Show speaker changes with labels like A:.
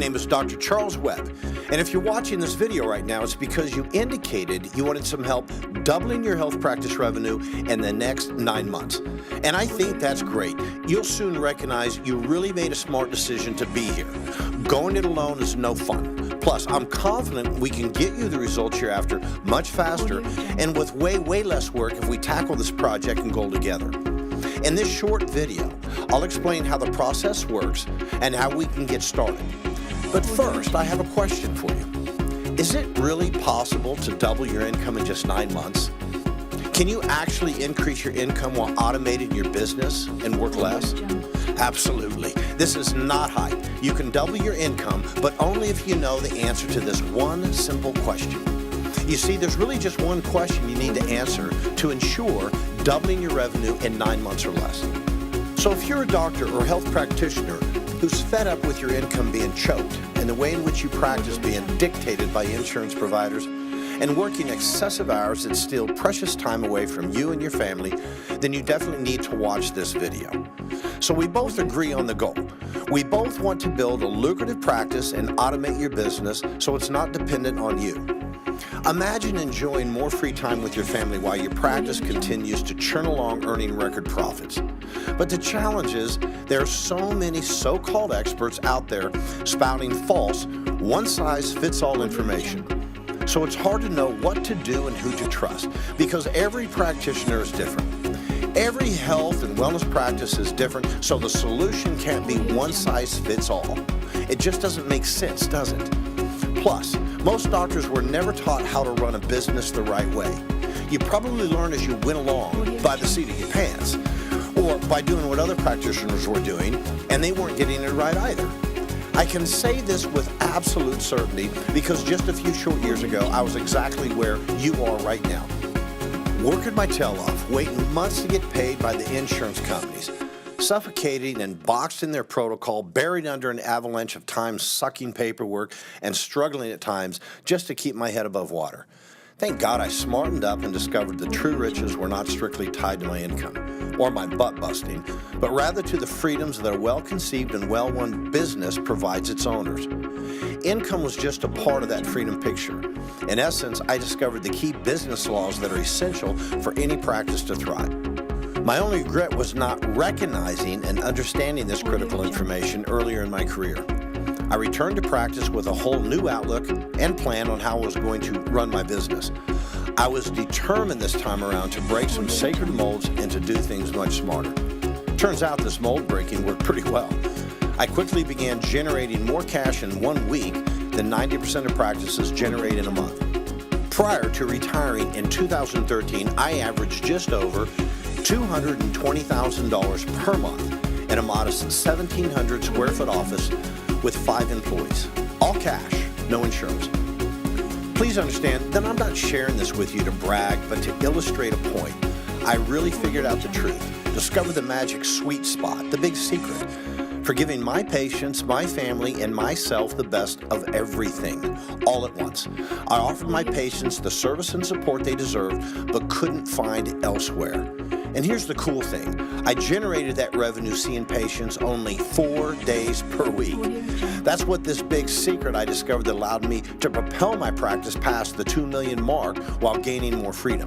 A: name is Dr. Charles Webb, and if you're watching this video right now, it's because you indicated you wanted some help doubling your health practice revenue in the next 9 months. And I think that's great. You'll soon recognize you really made a smart decision to be here. Going it alone is no fun. Plus, I'm confident we can get you the results you're after much faster and with way less work if we tackle this project and goal together. In this short video, I'll explain how the process works and how we can get started. But first, I have a question for you. Is it really possible to double your income in just 9 months? Can you actually increase your income while automating your business and work less? Absolutely. This is not hype. You can double your income, but only if you know the answer to this one simple question. You see, there's really just one question you need to answer to ensure doubling your revenue in 9 months or less. So if you're a doctor or health practitioner who's fed up with your income being choked and the way in which you practice being dictated by insurance providers and working excessive hours that steal precious time away from you and your family, then you definitely need to watch this video. So we both agree on the goal. We both want to build a lucrative practice and automate your business so it's not dependent on you. Imagine enjoying more free time with your family while your practice continues to churn along earning record profits. But the challenge is there are so many so-called experts out there spouting false, one-size-fits-all information. So it's hard to know what to do and who to trust because every practitioner is different. Every health and wellness practice is different, so the solution can't be one-size-fits-all. It just doesn't make sense, does it? Plus, most doctors were never taught how to run a business the right way. You probably learned as you went along by the seat of your pants, or by doing what other practitioners were doing, and they weren't getting it right either. I can say this with absolute certainty because just a few short years ago, I was exactly where you are right now. Working my tail off, waiting months to get paid by the insurance companies, suffocating and boxed in their protocol, buried under an avalanche of time-sucking paperwork, and struggling at times just to keep my head above water. Thank God I smartened up and discovered the true riches were not strictly tied to my income or my butt-busting, but rather to the freedoms that a well-conceived and well-run business provides its owners. Income was just a part of that freedom picture. In essence, I discovered the key business laws that are essential for any practice to thrive. My only regret was not recognizing and understanding this critical information earlier in my career. I returned to practice with a whole new outlook and plan on how I was going to run my business. I was determined this time around to break some sacred molds and to do things much smarter. Turns out this mold breaking worked pretty well. I quickly began generating more cash in 1 week than 90% of practices generate in a month. Prior to retiring in 2013, I averaged just over $220,000 per month in a modest 1,700 square foot office with 5 employees. All cash, no insurance. Please understand that I'm not sharing this with you to brag, but to illustrate a point. I really figured out the truth, discovered the magic sweet spot, the big secret, for giving my patients, my family, and myself the best of everything, all at once. I offered my patients the service and support they deserved, but couldn't find elsewhere. And here's the cool thing. I generated that revenue seeing patients only 4 days per week. That's what this big secret I discovered that allowed me to propel my practice past the 2 million mark while gaining more freedom.